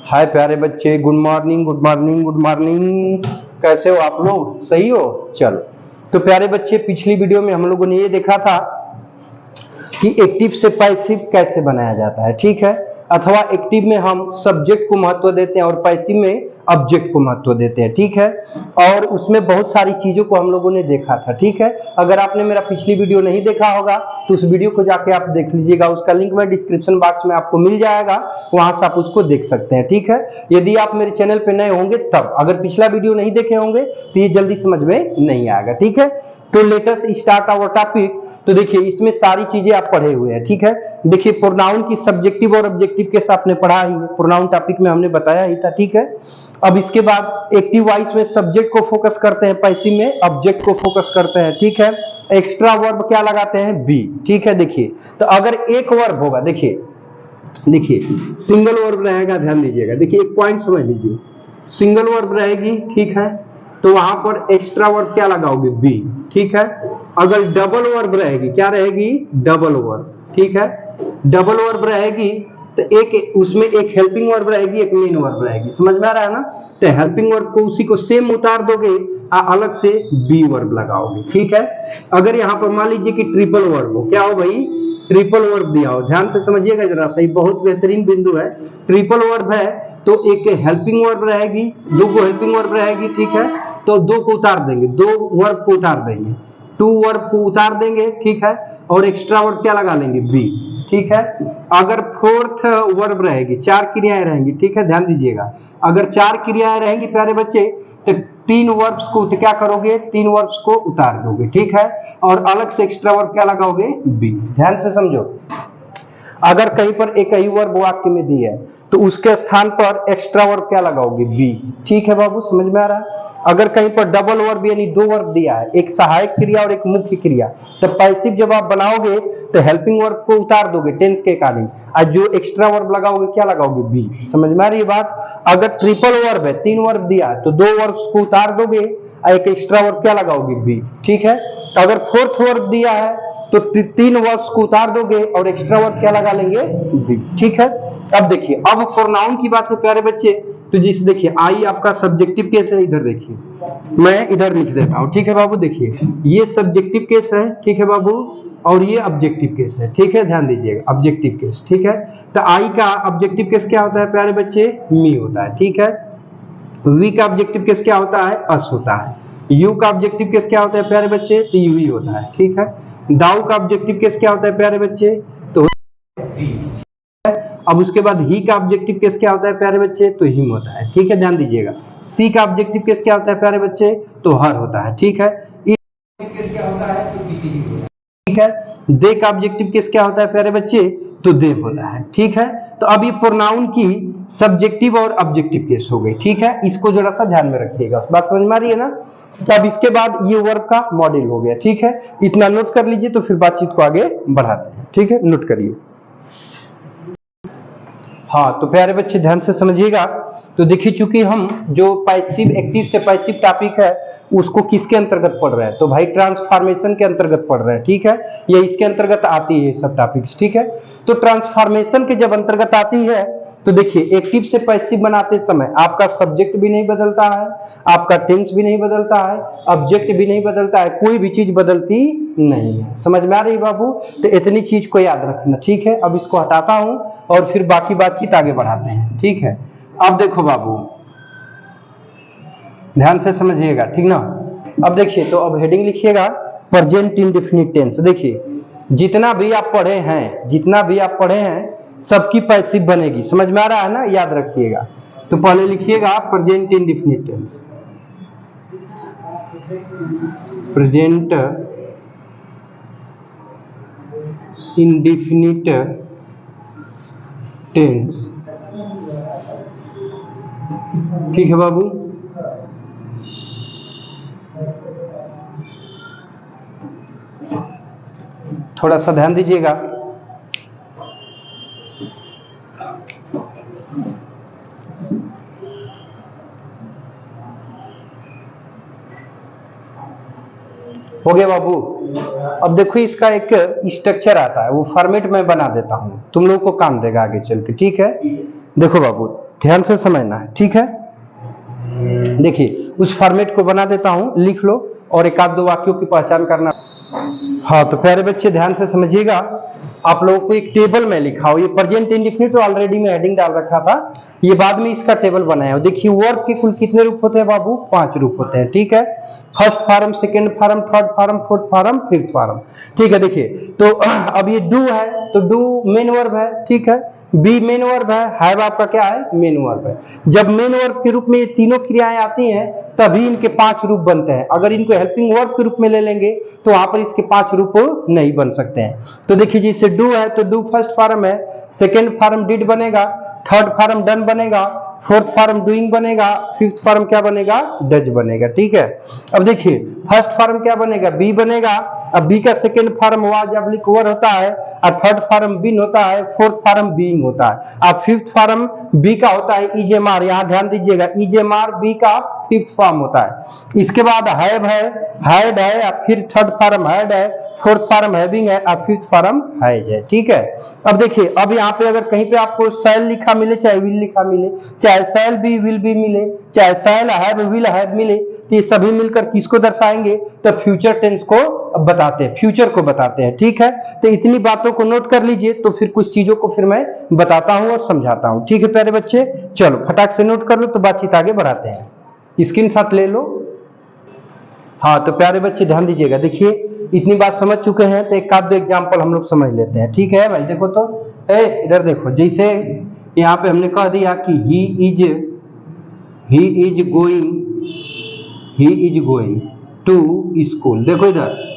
हाय प्यारे बच्चे, good morning good morning good morning. कैसे हो आप लोग? सही हो? चलो, तो प्यारे बच्चे, पिछली वीडियो में हम लोगों ने ये देखा था कि एक्टिव से पैसिव कैसे बनाया जाता है, ठीक है। अथवा एक्टिव में हम सब्जेक्ट को महत्व देते हैं और पैसिव में ऑब्जेक्ट को महत्व देते हैं, ठीक है। और उसमें बहुत सारी चीजों को हम लोगों ने देखा था, ठीक है। अगर आपने मेरा पिछली वीडियो नहीं देखा होगा तो उस वीडियो को जाके आप देख लीजिएगा, उसका लिंक मैं डिस्क्रिप्शन बॉक्स में आपको मिल जाएगा, वहां से आप उसको देख सकते हैं, ठीक है। यदि आप मेरे चैनल पे नए होंगे तब, अगर पिछला वीडियो नहीं देखे होंगे तो ये जल्दी समझ में नहीं आएगा, ठीक है। तो let us start our topic. तो देखिए, इसमें सारी चीजें आप पढ़े हुए हैं, ठीक है। देखिए, प्रोनाउन की सब्जेक्टिव और ऑब्जेक्टिव केस आपने पढ़ा ही है, प्रोनाउन टॉपिक में हमने बताया ही था, ठीक है। अब इसके बाद एक्टिव वॉइस में सब्जेक्ट को फोकस करते हैं, पैसिव में ऑब्जेक्ट को फोकस करते हैं, ठीक है। एक्स्ट्रा वर्ब क्या लगाते हैं? बी, ठीक है। देखिए, तो अगर एक वर्ब होगा, देखिए सिंगल वर्ब रहेगा, ध्यान दीजिएगा। देखिए, एक पॉइंट समझ लीजिए, सिंगल वर्ब रहेगी, ठीक है, तो वहां पर एक्स्ट्रा वर्ब क्या लगाओगे? बी, ठीक है। अगर डबल वर्ब रहेगी, क्या रहेगी? डबल वर्ब, ठीक है। डबल वर्ब रहेगी तो एक उसमें एक हेल्पिंग वर्ब रहेगी, एक मेन वर्ब रहेगी, समझ में आ रहा है ना। तो हेल्पिंग वर्ब को उसी को सेम उतार दोगे, अलग से बी वर्ब लगाओगे, ठीक है। अगर यहाँ पर मान लीजिए कि ट्रिपल वर्ब हो, क्या हो भाई? ट्रिपल वर्ब दिया हो, ध्यान से समझिएगा जरा, सही, बहुत बेहतरीन बिंदु है। ट्रिपल वर्ब है तो एक हेल्पिंग वर्ब रहेगी, दो को हेल्पिंग वर्ब रहेगी, ठीक है। तो दो को उतार देंगे, दो वर्ब को उतार देंगे, टू वर्ब को उतार देंगे, ठीक है। और एक्स्ट्रा वर्ब क्या लगा लेंगे? बी, ठीक है। अगर फोर्थ वर्ब रहेगी, चार क्रियाएं रहेंगी, ठीक है, ध्यान दीजिएगा। अगर चार क्रियाएं रहेंगी प्यारे बच्चे, तो तीन वर्ब्स को तो क्या करोगे? तीन वर्ब्स को उतार दोगे, ठीक है। और अलग से एक्स्ट्रा वर्ब क्या लगाओगे? बी। ध्यान से समझो, अगर कहीं पर एक ही वर्ब वाक्य में दी है तो उसके स्थान पर एक्स्ट्रा वर्ब क्या लगाओगे? बी, ठीक है बाबू, समझ में आ रहा है। अगर कहीं पर डबल वर्ब यानी दो वर्ब दिया है, एक सहायक क्रिया और एक मुख्य क्रिया, तो पैसिव जब आप बनाओगे तो हेल्पिंग वर्ब को उतार दोगे टेंस के अकॉर्डिंग, और जो एक्स्ट्रा वर्ब लगाओगे क्या लगाओगे? बी। समझ में आ रही है बात। अगर ट्रिपल वर्ब है, तीन वर्ब दिया है, तो दो वर्ब्स को उतार दोगे और एक एक्स्ट्रा वर्ब क्या लगाओगे? बी, ठीक है। अगर फोर्थ वर्ब दिया है तो तीन वर्ब्स को उतार दोगे और एक्स्ट्रा वर्ब क्या लगा लेंगे? बी, ठीक है। अब देखिए, अब प्रोनाउन की बात है प्यारे बच्चे, तो जिस देखिए आई आपका सब्जेक्टिव केस है, इधर देखिए, मैं इधर लिख देता हूं, ठीक है बाबू। देखिए, ये सब्जेक्टिव केस है, ठीक है बाबू, और ये ऑब्जेक्टिव केस है, ठीक है, ध्यान दीजिएगा, ऑब्जेक्टिव केस, ठीक है। तो आई का ऑब्जेक्टिव केस क्या होता है प्यारे बच्चे? मी होता है, ठीक है। वी का ऑब्जेक्टिव केस क्या होता है? अस होता है। यू का ऑब्जेक्टिव केस क्या होता है प्यारे बच्चे? तो यू ही होता है, ठीक है। दाऊ का ऑब्जेक्टिव केस क्या होता है प्यारे बच्चे? तो अब उसके बाद ही का ऑब्जेक्टिव केस क्या होता है प्यारे बच्चे? तो हिम होता है, ठीक है, ध्यान दीजिएगा। सी का ऑब्जेक्टिव केस क्या होता है प्यारे बच्चे? तो हर होता है, ठीक है। केस क्या होता है? तो इति होता है, ठीक है। दे का ऑब्जेक्टिव केस क्या होता है प्यारे बच्चे? तो देव होता है, ठीक है। तो अब ये प्रोनाउन की सब्जेक्टिव और ऑब्जेक्टिव केस हो गई, ठीक है। इसको जरा सा ध्यान में रखिएगा, बात समझ में आ रही है ना। तो अब इसके बाद ये वर्ब का मॉडल हो गया, ठीक है। इतना नोट कर लीजिए, तो फिर बातचीत को आगे बढ़ाते हैं, ठीक है, नोट करिए। हाँ, तो प्यारे बच्चे ध्यान से समझिएगा। तो देखिए, चूंकि हम जो पैसिव एक्टिव से पैसिव टॉपिक है उसको किसके अंतर्गत पढ़ रहे हैं, तो भाई ट्रांसफॉर्मेशन के अंतर्गत पढ़ रहे हैं, ठीक है। ये इसके अंतर्गत आती है सब टॉपिक्स, ठीक है। तो ट्रांसफॉर्मेशन के जब अंतर्गत आती है तो देखिए, एक्टिव से पैसिव बनाते समय आपका सब्जेक्ट भी नहीं बदलता है, आपका टेंस भी नहीं बदलता है, ऑब्जेक्ट भी नहीं बदलता है, कोई भी चीज बदलती नहीं है। समझ में आ रही बाबू? तो इतनी चीज को याद रखना, ठीक है। अब इसको हटाता हूं और फिर बाकी बातचीत आगे बढ़ाते हैं, ठीक है। अब देखो बाबू, ध्यान से समझिएगा, ठीक ना। अब देखिए, तो अब हेडिंग लिखिएगा प्रेजेंट इंडेफिनिट टेंस। देखिए, जितना भी आप पढ़े हैं सबकी पैसिव बनेगी, समझ में आ रहा है ना, याद रखिएगा। तो पहले लिखिएगा present indefinite tense, present indefinite tense, ठीक है बाबू। थोड़ा सा ध्यान दीजिएगा। हो गया बाबू। अब देखो इसका एक स्ट्रक्चर आता है, वो फॉर्मेट मैं बना देता हूं, तुम लोगों को काम देगा आगे चल के, ठीक है। देखो बाबू ध्यान से समझना है, ठीक है। देखिए उस फॉर्मेट को बना देता हूं, लिख लो और एक आध दो वाक्यों की पहचान करना। हाँ तो प्यारे बच्चे ध्यान से समझिएगा, आप लोगों को एक टेबल में लिखा हो, ये प्रेजेंट इंडेफिनिट तो ऑलरेडी मैं हेडिंग डाल रखा था, ये बाद में इसका टेबल बनाया हो। देखिए वर्ब के कुल कितने रूप होते हैं बाबू? 5 रूप होते हैं, ठीक है। First form, second form, third form, fourth form, fifth form, ठीक है। देखिए तो अब ये डू है तो डू मेन वर्ब है, ठीक है। बी मेन वर्ब है, हैव आपका क्या है? मेन वर्ब है। जब मेन वर्ब के रूप में ये तीनों क्रियाएं आती हैं तभी इनके 5 रूप बनते हैं। अगर इनको हेल्पिंग वर्ब के रूप में ले लेंगे तो वहां पर इसके 5 रूप नहीं बन सकते हैं। तो देखिए जैसे डू है तो डू फर्स्ट फॉर्म है, सेकेंड फॉर्म डिड बनेगा, थर्ड फॉर्म डन बनेगा, फोर्थ फॉर्म डूइंग बनेगा, फिफ्थ फॉर्म क्या बनेगा? डज बनेगा, ठीक है। अब देखिए फर्स्ट फॉर्म क्या बनेगा? बी बनेगा। अब बी का सेकेंड फॉर्म वाज ऑब्लिक वर होता है, और थर्ड फॉर्म बीन होता है, फोर्थ फॉर्म बीइंग होता है। अब फिफ्थ फॉर्म बी का होता है इजेमार, यहां ध्यान दीजिएगा, इजेमार बी का फिफ्थ फॉर्म होता है। इसके बाद हैव है, हैड है, और फिर थर्ड फॉर्म हैड है, फोर्थ फॉर्म हैविंग है, और फिफ्थ फॉर्म हैज है, ठीक है। अब देखिए अब यहाँ पे अगर कहीं पे आपको शैल लिखा मिले, चाहे विल लिखा मिले, चाहे शैल बी विल बी मिले, चाहे शैल हैव विल हैव मिले, तो ये सभी मिलकर किसको दर्शाएंगे? तो फ्यूचर टेंस को बताते हैं, फ्यूचर को बताते हैं, ठीक है। तो इतनी बातों को नोट कर लीजिए, तो फिर कुछ चीजों को फिर मैं बताता हूं और समझाता हूं, ठीक है प्यारे बच्चे। चलो फटाक से नोट कर लो तो बातचीत आगे बढ़ाते हैं। स्क्रीनशॉट ले लो। हाँ तो प्यारे बच्चे ध्यान दीजिएगा, देखिए इतनी बात समझ चुके हैं तो एक आध दो एग्जाम्पल हम लोग समझ लेते हैं, ठीक है भाई। देखो तो इधर देखो, जैसे यहाँ पे हमने कह दिया कि he is going to school. देखो इधर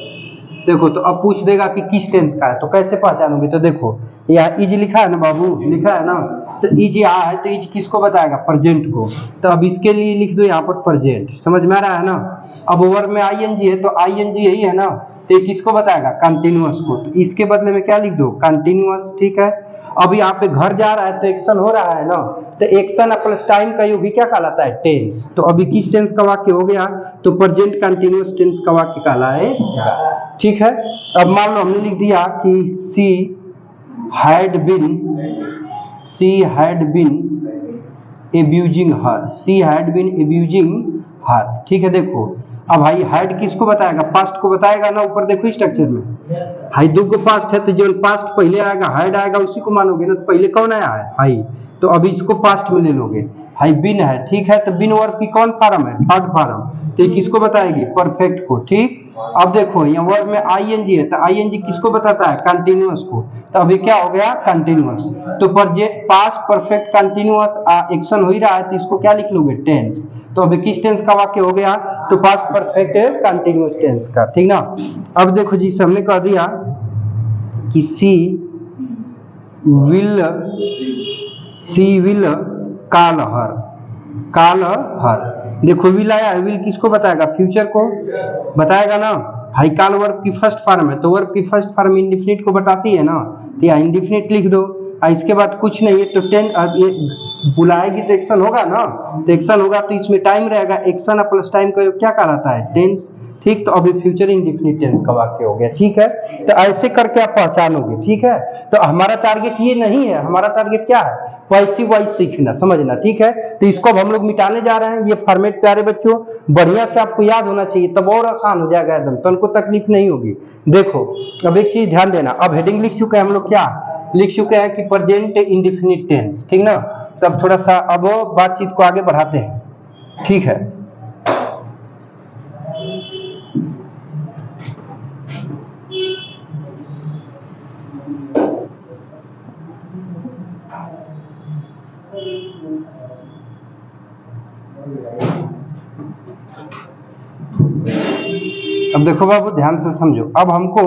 देखो, तो अब पूछ देगा कि किस टेंस का है, तो कैसे पहचानोगे? तो देखो यहाँ इज लिखा है ना बाबू, लिखा है ना, तो इज यहाँ है तो इज किसको बताएगा? प्रेजेंट को। तो अब इसके लिए लिख दो यहाँ पर प्रेजेंट, समझ में आ रहा है ना। अब वर्ब में आईएनजी है तो आईएनजी यही है ना, तो ये किसको बताएगा? कंटिन्यूअस को। तो इसके बदले में क्या लिख दो? कंटिन्यूअस, ठीक है। अब यहाँ पे घर जा रहा है तो एक्शन हो रहा है ना, तो एक्शन प्लस टाइम का योग ही क्या कहलाता है? टेंस। तो अभी किस टेंस का वाक्य हो गया? तो प्रेजेंट कंटिन्यूअस टेंस का वाक्य कहलाएगा, ठीक है। अब मान लो हमने लिख दिया कि she had been abusing her, ठीक है। देखो अब भाई हैड किसको बताएगा? पास्ट को बताएगा ना, ऊपर देखो स्ट्रक्चर में हाई दो को पास्ट है, तो जो पास्ट पहले आएगा हैड आएगा उसी को मानोगे ना, तो पहले कौन आया है? हाई, तो अभी इसको पास्ट में ले लोगे, हाई बिन है, ठीक है। तो बिन वर्ब की कौन फॉर्म है? थर्ड फॉर्म, तो ये किसको बताएगी? परफेक्ट को, ठीक। अब देखो यहाँ वर्ब में आईएनजी है, तो आईएनजी किसको बताता है? कंटिन्यूअस को। तो अभी क्या हो गया? कंटिन्यूअस। तो पास्ट परफेक्ट कंटिन्यूअस एक्शन हो ही रहा है, तो इसको क्या लिख लोगे? टेंस। तो अभी किस टेंस का वाक्य हो गया? तो पास्ट परफेक्ट कंटिन्यूअस टेंस का, ठीक ना। अब देखो जी हमने कह दिया कि सी विल कॉल हर। देखो विल आया है, विल किसको बताएगा? फ्यूचर को बताएगा ना। हाई कॉल वर्ब की फर्स्ट फॉर्म है, तो वर्ब की फर्स्ट फॉर्म इंडेफिनिट को बताती है ना, तो यहाँ इंडेफिनिट लिख दो। इसके बाद कुछ नहीं है, तो ये बुलाएगी तो एक्शन होगा ना, तो एक्शन होगा तो इसमें टाइम रहेगा, एक्शन प्लस टाइम का क्या कहलाता है? टेंस, ठीक। तो अभी फ्यूचर इंडेफिनिट टेंस का वाक्य हो गया, ठीक है। तो ऐसे करके आप पहचानोगे, ठीक है। तो हमारा टारगेट ये नहीं है, हमारा टारगेट क्या है? पैसिव वॉइस सीखना, समझना, ठीक है। तो इसको अब हम लोग मिटाने जा रहे हैं। ये फॉर्मेट प्यारे बच्चों बढ़िया से आपको याद होना चाहिए, तब और आसान हो जाएगा एकदम, तो उनको तकलीफ नहीं होगी। देखो अब एक चीज ध्यान देना, अब हेडिंग लिख चुके हैं हम लोग, क्या लिख चुके हैं कि प्रेजेंट इंडेफिनिट टेंस, ठीक ना। तब थोड़ा सा अब बातचीत को आगे बढ़ाते हैं, ठीक है। अब देखो बाबू ध्यान से समझो, अब हमको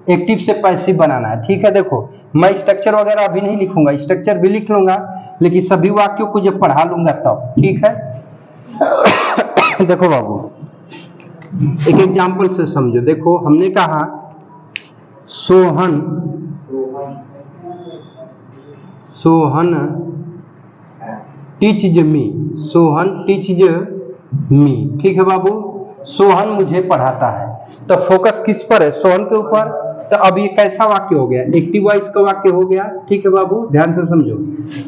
एक्टिव से पैसिव बनाना है, ठीक है। देखो मैं स्ट्रक्चर वगैरह अभी नहीं लिखूंगा, स्ट्रक्चर भी लिख लूंगा लेकिन सभी वाक्यों को जब पढ़ा लूंगा तब, ठीक है। देखो बाबू एक एग्जांपल से समझो। देखो हमने कहा सोहन टीचज मी, ठीक है बाबू। सोहन मुझे पढ़ाता है, तो फोकस किस पर है, सोहन के ऊपर। तो अब ये कैसा वाक्य हो गया, एक्टिव वॉइस का वाक्य हो गया। ठीक है बाबू, ध्यान से समझो।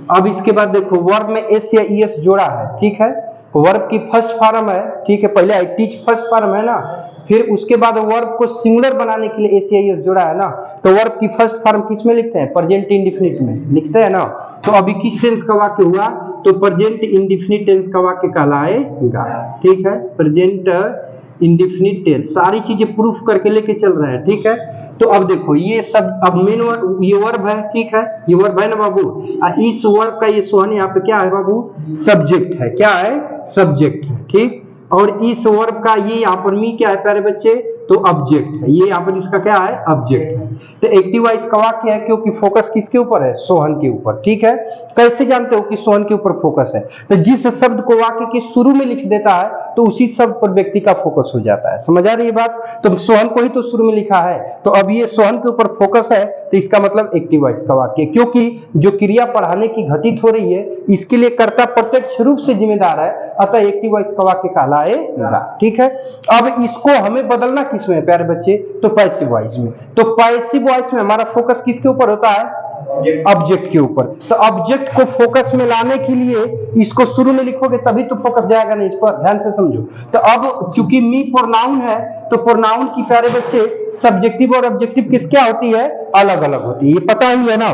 अब इसके बाद देखो वर्ब में एस या ईएस जोड़ा है। ठीक है, वर्ब की फर्स्ट फॉर्म है। ठीक है, पहले आई टीच फर्स्ट फॉर्म है ना, फिर उसके बाद वर्ब को सिंगुलर बनाने के लिए एस या ईएस जोड़ा है ना। तो वर्ब की फर्स्ट फॉर्म किस में लिखते हैं, प्रेजेंट इंडेफिनिट में लिखते हैं ना। तो अभी किस टेंस का वाक्य हुआ, तो प्रेजेंट इंडेफिनिट टेंस का वाक्य कहलाएगा। ठीक है, प्रेजेंट इंडेफिनिट टेंस, सारी चीजें प्रूफ करके लेके चल रहे हैं। ठीक है, तो अब देखो ये सब अब मेन वर्ब, ये वर्ब है। ठीक है, ये वर्ब है ना बाबू। इस वर्ब का ये सोहन यहाँ पे क्या है बाबू, सब्जेक्ट है। क्या है, सब्जेक्ट है। ठीक, और इस वर्ब का ये यहाँ पर मी क्या है प्यारे बच्चे, तो ऑब्जेक्ट है। ये यहाँ पर इसका क्या है, ऑब्जेक्ट है। तो एक्टिव वॉइस का वाक्य है क्योंकि फोकस किसके ऊपर है, सोहन के ऊपर। ठीक है, कैसे जानते हो कि सोहन के ऊपर फोकस है, तो जिस शब्द को वाक्य के शुरू में लिख देता है तो उसी शब्द पर व्यक्ति का फोकस हो जाता है। समझ आ रही है बात, तो सोहन को ही तो शुरू में लिखा है, तो अब ये सोहन के ऊपर फोकस है, तो इसका मतलब एक्टिव वॉइस का वाक्य, क्योंकि जो क्रिया पढ़ाने की घटित हो रही है इसके लिए कर्ता प्रत्यक्ष रूप से जिम्मेदार है, अतः एक्टिव वॉइस का वाक्य कहलाएगा। ठीक है, अब इसको हमें बदलना किसमें प्यारे बच्चे, तो पैसिव वॉइस में। तो पैसिव वॉइस में हमारा फोकस किसके ऊपर होता है, ऑब्जेक्ट के ऊपर। तो ऑब्जेक्ट को फोकस में लाने के लिए इसको शुरू में लिखोगे तभी तो फोकस जाएगा नहीं, इस पर ध्यान से समझो। तो अब चूंकि मी प्रोनाउन है, तो प्रोनाउन की प्यारे बच्चे सब्जेक्टिव और ऑब्जेक्टिव किस क्या होती है, अलग अलग होती है, ये पता ही है ना।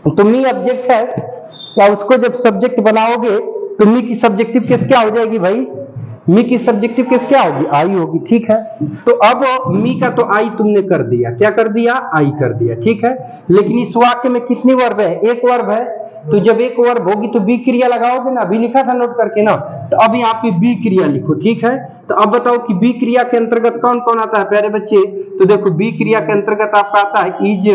तो मी ऑब्जेक्ट है, क्या उसको जब सब्जेक्ट बनाओगे तो मी की सब्जेक्टिव केस क्या हो जाएगी भाई, मी की सब्जेक्टिव केस क्या होगी, आई होगी। ठीक है, तो अब मी का तो आई तुमने कर दिया, क्या कर दिया, आई कर दिया। ठीक है, लेकिन इस वाक्य में कितनी वर्ब है, एक वर्ब है। तो जब एक वर्ब होगी तो बी क्रिया लगाओगे ना, अभी लिखा था नोट करके ना, तो अब यहाँ पे बी क्रिया लिखो। ठीक है, तो अब बताओ कि बी क्रिया के अंतर्गत कौन कौन आता है प्यारे बच्चे, तो देखो बी क्रिया के अंतर्गत आपका आता है इज,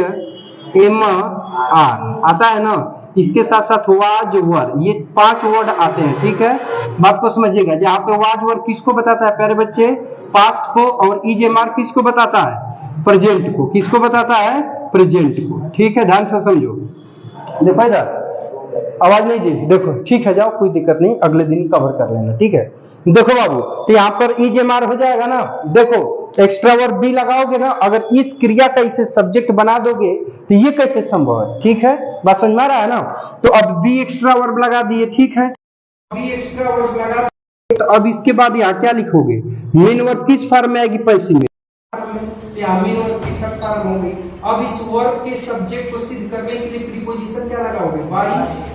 एम, आर आता है ना, इसके साथ साथ वाज, वर, ये 5 वर्ड आते हैं। ठीक है, बात को समझिएगा। जहां पे वाज वर किसको बताता है प्यारे बच्चे, पास्ट को, और इज एम आर किसको बताता है, प्रेजेंट को। किसको बताता है, प्रेजेंट को। ठीक है, ध्यान से समझो। देखो इधर आवाज नहीं जी, देखो ठीक है, जाओ कोई दिक्कत नहीं, अगले दिन कवर कर लेना। ठीक है, देखो बाबू, तो यहाँ पर इज एम आर हो जाएगा ना। देखो एक्स्ट्रा वर्ब भी लगाओगे ना, अगर इस क्रिया का इसे सब्जेक्ट बना दोगे तो ये कैसे संभव है। ठीक है, बात समझ में आ रहा है ना। तो अब बी एक्स्ट्रा वर्ब लगा दिए। ठीक है, बी एक्स्ट्रा वर्ब लगा दिए, तो अब इसके बाद यहाँ क्या लिखोगे, मेन वर्ब किस फॉर्म में आएगी, पैसिव में। मेन वर्ब की थर्ड फॉर्म होगी। अब इस वर्ब के सब्जेक्ट को सिद्ध करने के लिए प्रीपोजिशन क्या लगाओगे, बाई।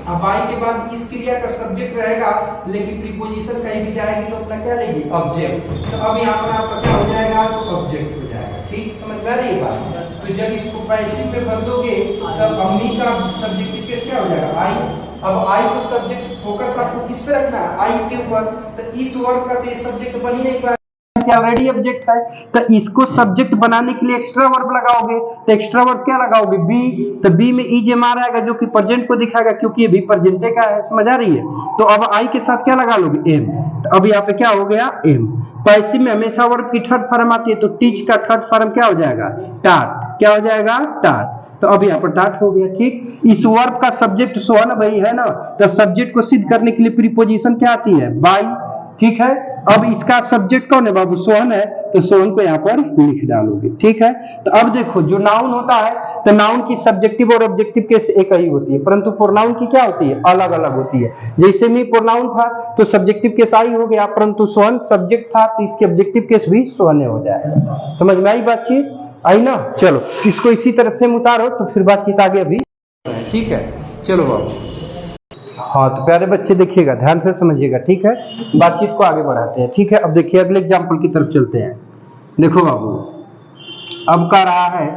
अब बाई के बाद इस क्रिया का सब्जेक्ट रहेगा, लेकिन प्रीपोजिशन कहीं भी जाएगी तो अपना क्या लेगी, ऑब्जेक्ट। तो अब यहाँ पर आपका क्या हो जाएगा, तो ऑब्जेक्ट हो जाएगा। ठीक, समझ में आ रही है बात। तो जब इसको पैसिव में बदलोगे तब अम्मी का सब्जेक्ट किस क्या हो जाएगा, आई। अब आई को सब्जेक्ट फोकस आपको किस पे रखना है, आई के ऊपर। तो इस वर्ब का तो ये सब्जेक्ट बन ही नहीं पाएगा, ऑलरेडी ऑब्जेक्ट है। तो इसको सब्जेक्ट बनाने के लिए एक्स्ट्रा वर्ब लगाओगे, तो एक्स्ट्रा वर्ब क्या लगाओगे, बी। तो बी में इज एम आर आएगा जो कि प्रेजेंट को दिखाएगा, क्योंकि ये भी प्रेजेंट का है। समझ आ रही है। तो अब आई के साथ क्या लगा लोगे, एम। तो अब यहाँ पे क्या हो गया, एम। पैसिव में हमेशा वर्ब की थर्ड फॉर्म आती है, तो टीच का थर्ड फॉर्म क्या हो जाएगा, टाट। क्या हो जाएगा, टाट। तो अब यहाँ पर टाट हो गया। ठीक, इस वर्ब का सब्जेक्ट सोहन भाई है ना, तो सब्जेक्ट को सिद्ध करने के लिए प्रीपोजिशन क्या आती है, बाई। ठीक है, अब इसका सब्जेक्ट कौन है बाबू, सोहन है, तो सोहन को यहाँ पर लिख डालोगे। ठीक है, तो अब देखो जो नाउन होता है, तो नाउन की सब्जेक्टिव और ऑब्जेक्टिव केस एक ही होती है, परंतु प्रोनाउन की क्या होती है, अलग अलग होती है। जैसे में प्रोनाउन था तो सब्जेक्टिव केस आई हो गया, परंतु सोहन सब्जेक्ट था तो इसके ऑब्जेक्टिव केस भी सोहन हो जाएगा। समझ में आई बातचीत, आई ना। चलो इसको इसी तरह से उतारो तो फिर बातचीत आगे अभी। ठीक है, चलो बाबू। हाँ, तो प्यारे बच्चे देखिएगा, ध्यान से समझिएगा। ठीक है, बातचीत को आगे बढ़ाते हैं। ठीक है, अब देखिए अगले एग्जाम्पल की तरफ चलते हैं। देखो बाबू, अब कह रहा है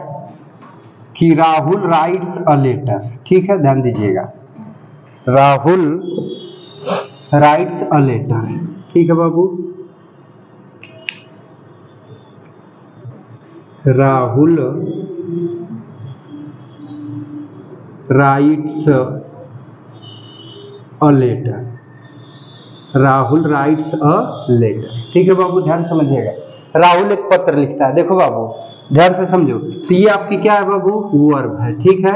कि राहुल राइट्स अ लेटर। ठीक है, ध्यान दीजिएगा, राहुल राइट्स अ लेटर। ठीक है बाबू, Rahul writes a letter, Rahul writes a letter. ठीक है बाबू, ध्यान समझिएगा, राहुल एक पत्र लिखता है। देखो बाबू ध्यान से समझो, तो ये आपकी क्या है बाबू, वर्ब है। ठीक है,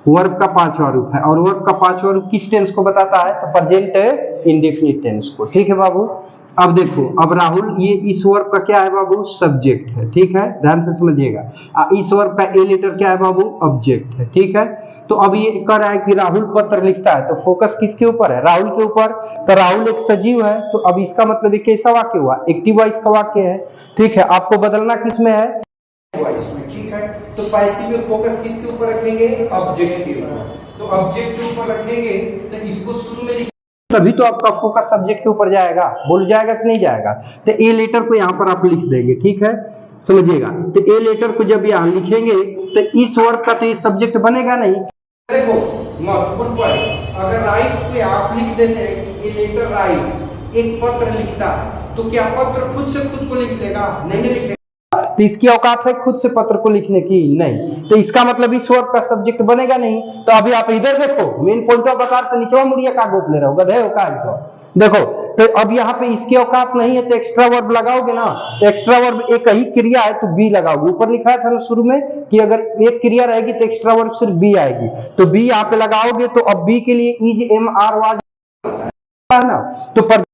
वर्ब का पांचवा रूप है, और वर्ब का पांचवा रूप किस टेंस को बताता है? तो प्रेजेंट इंडेफिनिट टेंस को। ठीक है बाबू। अब देखो, अब राहुल, ये इस वर्ब का क्या है बाबू? सब्जेक्ट है। ठीक है, ध्यान से समझिएगा। इस वर्ब का ए लेटर क्या है बाबू? ऑब्जेक्ट है। ठीक है, तो अब ये कह रहा है कि राहुल पत्र लिखता है, तो फोकस किसके ऊपर है? राहुल के ऊपर। तो राहुल एक सजीव है, तो अब इसका मतलब ये कैसा वाक्य हुआ? एक्टिव वॉइस का वाक्य है। ठीक है, आपको बदलना किस में है? वॉइस में। ठीक है, तो पैसिव में फोकस किसके ऊपर रखेंगे? ऑब्जेक्ट के ऊपर। तो ऑब्जेक्ट के ऊपर रखेंगे तो इसको शुरू में तभी तो आपका फोकस सब्जेक्ट के ऊपर जाएगा। बोल जाएगा कि नहीं जाएगा? तो ए लेटर को यहाँ पर आप लिख देंगे। ठीक है, समझिएगा। तो ए लेटर को जब यहाँ लिखेंगे तो इस वर्ब का तो ये सब्जेक्ट बनेगा नहीं। देखो महत्वपूर्ण पॉइंट, अगर राइट्स को आप लिख देते हैं कि ए लेटर राइट्स, एक पत्र लिखता है, तो क्या पत्र खुद से खुद को लिख लेगा? नहीं लिखेगा। तो इसकी औकात है खुद से पत्र को लिखने की? नहीं। तो इसका मतलब इस वर्ब का सब्जेक्ट बनेगा नहीं। तो अभी आप इधर देखो, मेन पॉइंट ऑफ बता तो नीचे मुड़िया का गोत ले रहे हो, गधे हो का तो देखो। तो अब यहाँ पे इसकी औकात नहीं है, तो एक्स्ट्रा वर्ब लगाओगे ना। तो एक्स्ट्रा वर्ब एक ही क्रिया है, तो बी लगाओगे। ऊपर लिखा था ना शुरू में कि अगर एक क्रिया रहेगी तो एक्स्ट्रा वर्ब सिर्फ बी आएगी, तो बी यहाँ पे लगाओगे। तो अब बी के लिए इज एम आर वाज ना, तो पर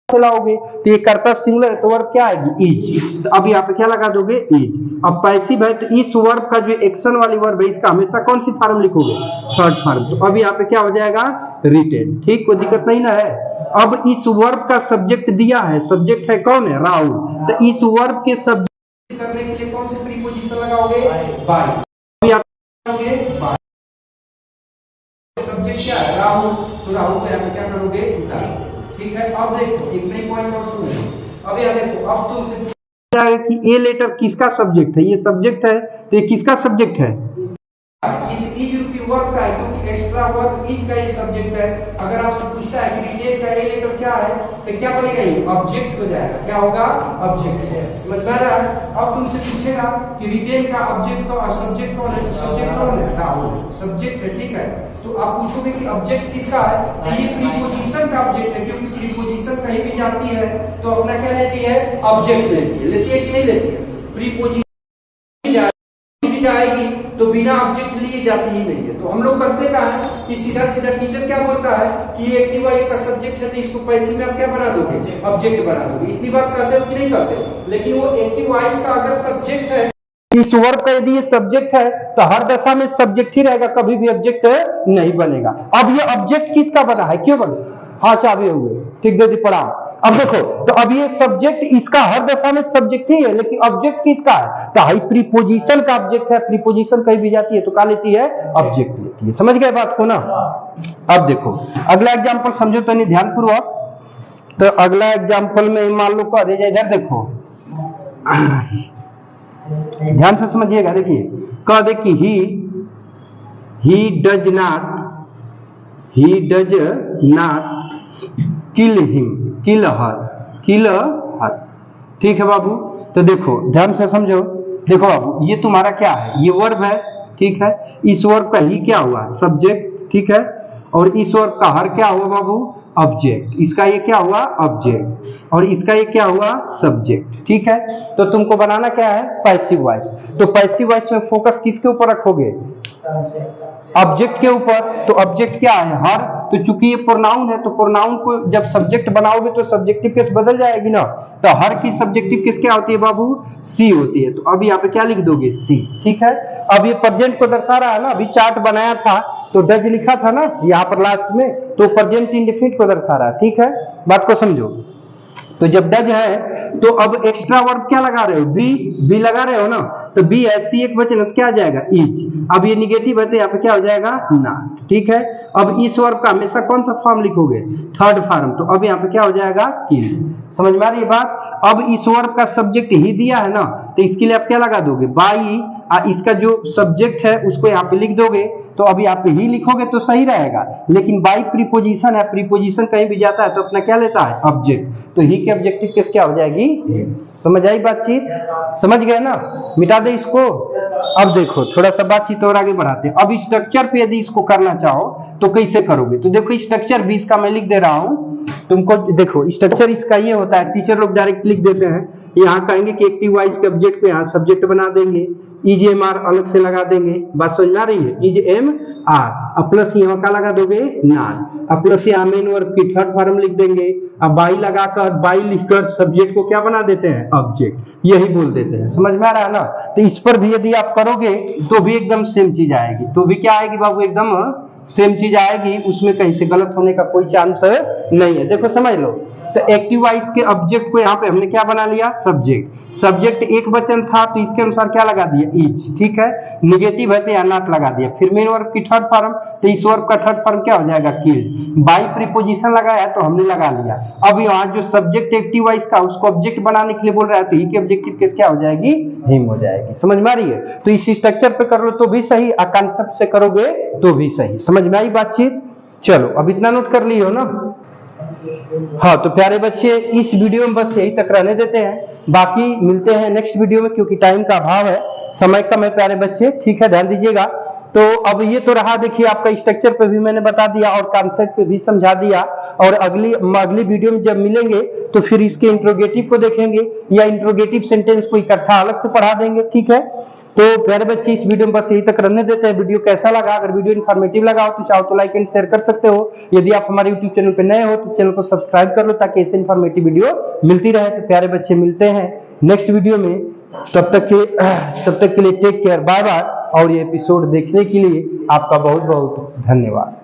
लाओगे तो ये कर्ता सिंगुलर है, तो वर्ब क्या आएगी? इज। तो अब यहाँ पे क्या लगा दोगे? इज। अब पैसिव है, तो इस वर्ब का जो एक्शन वाली वर्ब है, इसका हमेशा कौन सी फॉर्म लिखोगे? Third form. तो अब यहाँ पे क्या हो जाएगा? रिटेन। ठीक, कोई दिक्कत नहीं ना है। अब इस वर्ब का सब्जेक्ट दिया है, सब्जेक्ट है कौन है? राहुल। तो इस वर्ब के सब्जेक्ट करने के लिए कौन से प्रीपोजिशन लगाओगे? बाय। अभी आप लगाओगे सब्जेक्ट क्या है? राहुल। तो राहुल को यहाँ पे क्या करोगे? ठीक है, अब देखो एक नई पॉइंट और सुनो। अब यहाँ देखो, अब तुमसे कि ए लेटर किसका सब्जेक्ट है? ये सब्जेक्ट है, तो ये किसका सब्जेक्ट है? इस इज रूपी वर्ब का है, क्योंकि एक्स्ट्रा वर्ब इज का ये सब्जेक्ट है। अगर आपसे पूछता है कि रिटेन का ए लेटर क्या है, तो क्या बनेगा? ये ऑब्जेक्ट हो जाएगा। क्या होगा? ऑब्जेक्ट है। समझ में आ रहा है? अब तुमसे पूछेगा कि रिटेन का ऑब्जेक्ट और सब्जेक्ट कौन है? सब्जेक्ट कौन है? राहुल सब्जेक्ट है। ठीक है, तो आप पूछोगे कि ऑब्जेक्ट किसका है? तो ये प्रीपोजिशन का ऑब्जेक्ट है, क्योंकि प्रीपोजिशन कहीं भी जाती है तो अपना क्या लेती है? ऑब्जेक्ट लेती है। लेती है कि नहीं लेती है? प्रीपोजिशन जाएगी तो बिना ऑब्जेक्ट लिए जाती ही नहीं है। तो हम लोग करते क्या है कि सीधा सीधा टीचर क्या बोलता है कि ये एक्टिव वॉइस का सब्जेक्ट है, तो इसको पैसिव में आप क्या बना दोगे? ऑब्जेक्ट बना दोगे। इतनी बात करते हो कि नहीं करते हो? लेकिन वो एक्टिव वॉइस का अगर सब्जेक्ट है, इस वर्ब का यदि ये सब्जेक्ट है, तो हर दशा में सब्जेक्ट ही रहेगा, कभी भी ऑब्जेक्ट नहीं बनेगा। अब ये ऑब्जेक्ट किसका बना है? क्यों बना? हाँ चाबी हो गई। ठीक दे पढ़ाओ। अब देखो, तो अब ये सब्जेक्ट इसका हर दशा में सब्जेक्ट ही है, लेकिन ऑब्जेक्ट किसका है? तो हाई प्रीपोजिशन का ऑब्जेक्ट है। प्रीपोजिशन कहीं भी जाती है तो क्या लेती है? ऑब्जेक्ट लेती है। समझ गए बात को ना? अब देखो अगला एग्जांपल समझो तो नहीं, ध्यान पूर्वक। तो अगला एग्जांपल में मान लो कह दे जाए, इधर देखो ध्यान से समझिएगा। देखिए कह दे कि he does not kill him, kill her. ठीक है बाबू, तो देखो ध्यान से समझो। देखो बाबू, ये तुम्हारा क्या है? ये वर्ब है। ठीक है, इस वर्ब का ही क्या हुआ? सब्जेक्ट। ठीक है, और इस वर्ब का हर क्या हुआ बाबू? ऑब्जेक्ट। इसका ये क्या हुआ? ऑब्जेक्ट। और इसका ये क्या हुआ? सब्जेक्ट। ठीक है, तो तुमको बनाना क्या है? Passive voice. तो पैसिव वॉइस में फोकस किसके ऊपर रखोगे? ऑब्जेक्ट के ऊपर। तो ऑब्जेक्ट क्या है? हर। तो चूंकि ये प्रोनाउन है, तो प्रोनाउन को जब सब्जेक्ट बनाओगे तो सब्जेक्टिव केस बदल जाएगी ना। तो हर की सब्जेक्टिव केस क्या होती है बाबू? सी होती है। तो अब यहाँ पे क्या लिख दोगे? सी। ठीक है, अब ये प्रेजेंट को दर्शा रहा है ना। अभी चार्ट बनाया था तो डज लिखा था ना यहाँ पर लास्ट में, तो प्रेजेंट इंडेफिनिट को दर्शा रहा है। ठीक है, बात को समझो। तो जब डज है तो अब एक्स्ट्रा वर्ब क्या लगा रहे हो? बी लगा रहे हो ना। तो बी है, सी एक वचन, तो क्या आ जाएगा? इज। अब ये निगेटिव है तो यहाँ पे क्या हो जाएगा? नॉट। ठीक है, अब इस वर्ब का हमेशा कौन सा फॉर्म लिखोगे? Third form. तो अब यहाँ पे क्या हो जाएगा? किल। समझ में आ रही है बात? अब इस वर्ब का सब्जेक्ट ही दिया है ना, तो इसके लिए आप क्या लगा दोगे? बाई। इसका जो सब्जेक्ट है उसको यहाँ पे लिख दोगे। तो अब यहाँ पे ही लिखोगे तो सही रहेगा, लेकिन बाई प्रीपोजिशन है, प्रीपोजिशन कहीं भी जाता है तो अपना क्या लेता है? ऑब्जेक्ट। तो ही के ऑब्जेक्टिव केस क्या हो जाएगी? समझ आई बातचीत? समझ गए ना? मिटा दे इसको। अब देखो थोड़ा सा बातचीत और आगे बढ़ाते हैं। अब स्ट्रक्चर पे यदि इसको करना चाहो तो कैसे करोगे? तो देखो स्ट्रक्चर भी इसका मैं लिख दे रहा हूं तुमको देखो स्ट्रक्चर इसका ये होता है, टीचर लोग डायरेक्ट लिख देते हैं, यहाँ कहेंगे कि एक्टिव वॉइस के ऑब्जेक्ट को यहाँ सब्जेक्ट बना देंगे, EJMR अलग से लगा देंगे, बात समझ में आ रही है, EJMR प्लस यहाँ का लगा दोगे नान, अब प्लस यहाँ मेन वर्ब की थर्ड फॉर्म लिख देंगे, अब बाई लगाकर बाई लिखकर सब्जेक्ट को क्या बना देते हैं, ऑब्जेक्ट, यही बोल देते हैं। समझ में आ रहा है ना? तो इस पर भी यदि आप करोगे तो भी एकदम सेम चीज आएगी, तो भी क्या आएगी बाबू, एकदम सेम चीज आएगी, उसमें कहीं से गलत होने का कोई चांस नहीं है। देखो समझ लो, तो एक्टिव वॉइस के ऑब्जेक्ट को यहाँ पे हमने क्या बना लिया, सब्जेक्ट, सब्जेक्ट एक वचन था तो इसके अनुसार क्या लगा दिया, इज, ठीक है, निगेटिव है तो यहाँ नॉट लगा दिया, फिर मेन वर्ब की थर्ड फॉर्म, तो इस वर्ब का थर्ड फॉर्म क्या हो जाएगा, किल्ड, बाई प्रीपोजिशन लगाया तो हमने लगा लिया। अब यहाँ जो सब्जेक्ट एक्टिव वॉइस का उसको ऑब्जेक्ट बनाने के लिए बोल रहा है, तो ही की ऑब्जेक्टिव केस क्या हो जाएगी, हिम हो जाएगी। समझ में आ रही है? तो इस स्ट्रक्चर पे कर लो तो भी सही, कॉन्सेप्ट से करोगे तो भी सही। समझ में आई बातचीत? चलो अब इतना नोट कर लियो ना। हाँ तो प्यारे बच्चे, इस वीडियो में बस यही तक रहने देते हैं, बाकी मिलते हैं नेक्स्ट वीडियो में, क्योंकि टाइम का अभाव है, समय कम है प्यारे बच्चे, ठीक है, ध्यान दीजिएगा। तो अब ये तो रहा, देखिए आपका स्ट्रक्चर पे भी मैंने बता दिया और कॉन्सेप्ट पे भी समझा दिया, और अगली वीडियो में जब मिलेंगे तो फिर इसके इंट्रोगेटिव को देखेंगे या इंट्रोगेटिव सेंटेंस को इकट्ठा अलग से पढ़ा देंगे, ठीक है। तो प्यारे बच्चे, इस वीडियो में बस यही तक रहने देते हैं। वीडियो कैसा लगा? अगर वीडियो इन्फॉर्मेटिव लगा हो तो चाहो तो लाइक एंड शेयर कर सकते हो। यदि आप हमारे यूट्यूब चैनल पे नए हो तो चैनल को सब्सक्राइब कर लो, ताकि ऐसे इन्फॉर्मेटिव वीडियो मिलती रहे। तो प्यारे बच्चे, मिलते हैं नेक्स्ट वीडियो में, तब तक के लिए टेक केयर, बाय बाय। और ये एपिसोड देखने के लिए आपका बहुत बहुत धन्यवाद।